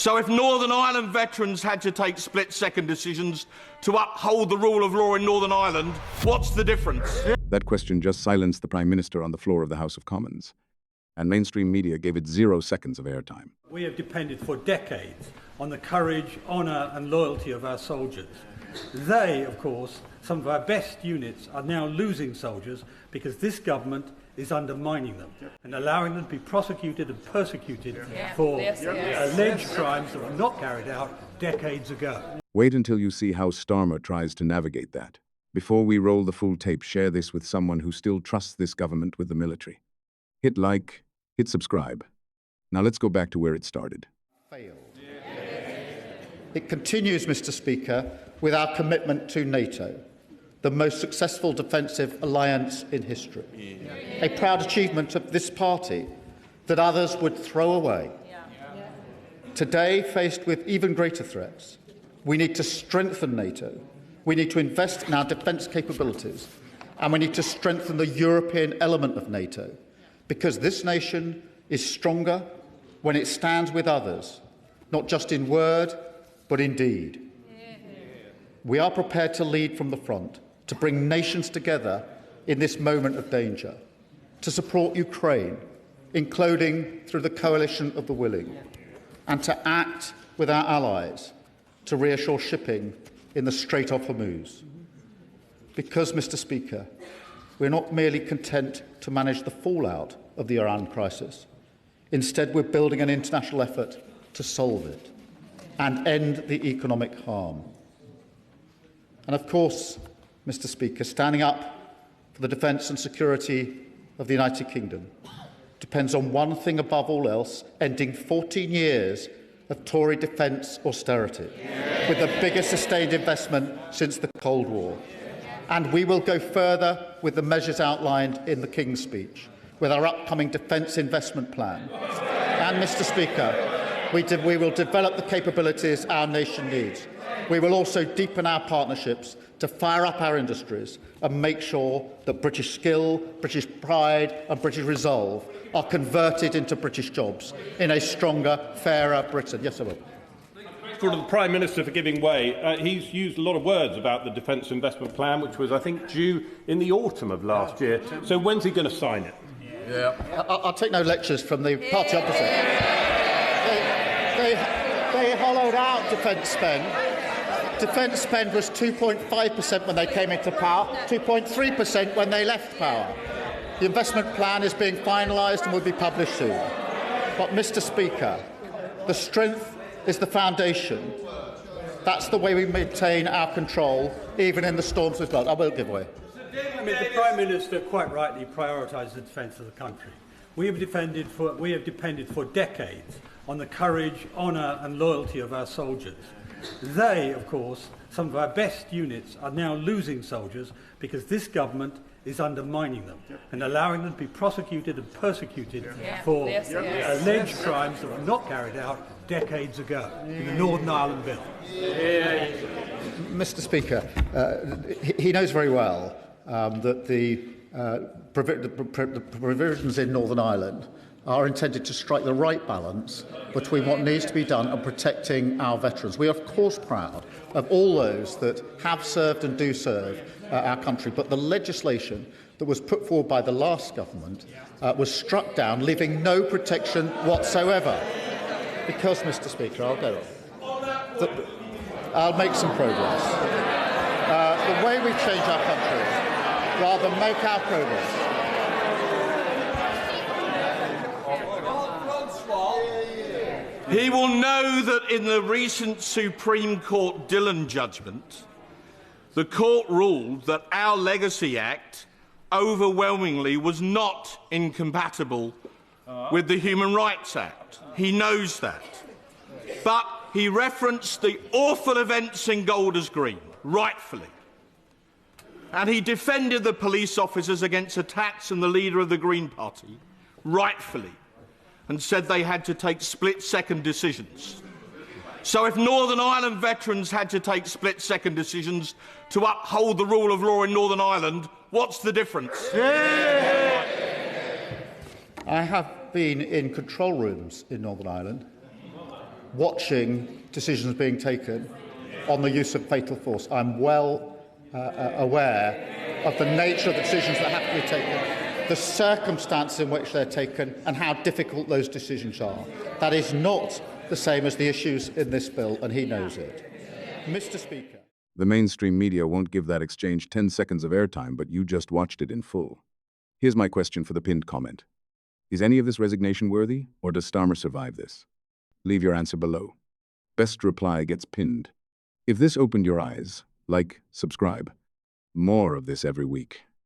So if Northern Ireland veterans had to take split-second decisions to uphold the rule of law in Northern Ireland, what's the difference? That question just silenced the Prime Minister on the floor of the House of Commons, and mainstream media gave it 0 seconds of airtime. We have depended for decades on the courage, honour and loyalty of our soldiers. They, of course, some of our best units, are now losing soldiers because this government is undermining them and allowing them to be prosecuted and persecuted for alleged crimes that were not carried out decades ago. Wait until you see how Starmer tries to navigate that. Before we roll the full tape, share this with someone who still trusts this government with the military. Hit like, hit subscribe. Now let's go back to where it started. Failed. It continues, Mr. Speaker, with our commitment to NATO, the most successful defensive alliance in history. A proud achievement of this party that others would throw away. Today, faced with even greater threats, we need to strengthen NATO, we need to invest in our defence capabilities, and we need to strengthen the European element of NATO, because this nation is stronger when it stands with others, not just in word, but in deed. We are prepared to lead from the front, to bring nations together in this moment of danger, to support Ukraine, including through the coalition of the willing, and to act with our allies to reassure shipping in the Strait of Hormuz. Because, Mr. Speaker, we're not merely content to manage the fallout of the Iran crisis. Instead, we're building an international effort to solve it and end the economic harm. And of course, Mr. Speaker, standing up for the defence and security of the United Kingdom depends on one thing above all else: ending 14 years of Tory defence austerity, with the biggest sustained investment since the Cold War. And we will go further with the measures outlined in the King's speech, with our upcoming defence investment plan. And, Mr. Speaker, we will develop the capabilities our nation needs. We will also deepen our partnerships to fire up our industries and make sure that British skill, British pride and British resolve are converted into British jobs in a stronger, fairer Britain. Yes, I will. To the Prime Minister for giving way. He's used a lot of words about the Defence Investment Plan, which was, I think, due in the autumn of last year. So when's he going to sign it? I'll take no lectures from the party opposite. They hollowed out defence spend. Defence spend was 2.5% when they came into power, 2.3% when they left power. The investment plan is being finalised and will be published soon. But, Mr. Speaker, the strength is the foundation. That's the way we maintain our control, even in the storms of blood. I will give way. I mean, the Prime Minister quite rightly prioritised the defence of the country. We have depended for decades on the courage, honour and loyalty of our soldiers. They, of course, some of our best units, are now losing soldiers because this government is undermining them and allowing them to be prosecuted and persecuted for alleged crimes that were not carried out decades ago in the Northern Ireland Bill. Mr. Speaker, he knows very well that the provisions in Northern Ireland are intended to strike the right balance between what needs to be done and protecting our veterans. We are, of course, proud of all those that have served and do serve our country, but the legislation that was put forward by the last government was struck down, leaving no protection whatsoever. Because, Mr. Speaker, I'll make some progress. The way we change our country, rather than make our progress, he will know that in the recent Supreme Court Dillon judgment, the court ruled that our Legacy Act overwhelmingly was not incompatible with the Human Rights Act. He knows that. But he referenced the awful events in Golders Green, rightfully. And he defended the police officers against attacks on the leader of the Green Party, rightfully, and said they had to take split-second decisions. So if Northern Ireland veterans had to take split-second decisions to uphold the rule of law in Northern Ireland, what's the difference? I have been in control rooms in Northern Ireland watching decisions being taken on the use of fatal force. I'm well aware of the nature of the decisions that have to be taken, the circumstances in which they're taken, and how difficult those decisions are. That is not the same as the issues in this bill, and he knows it. Mr. Speaker. The mainstream media won't give that exchange 10 seconds of airtime, but you just watched it in full. Here's my question for the pinned comment. Is any of this resignation worthy, or does Starmer survive this? Leave your answer below. Best reply gets pinned. If this opened your eyes, like, subscribe. More of this every week.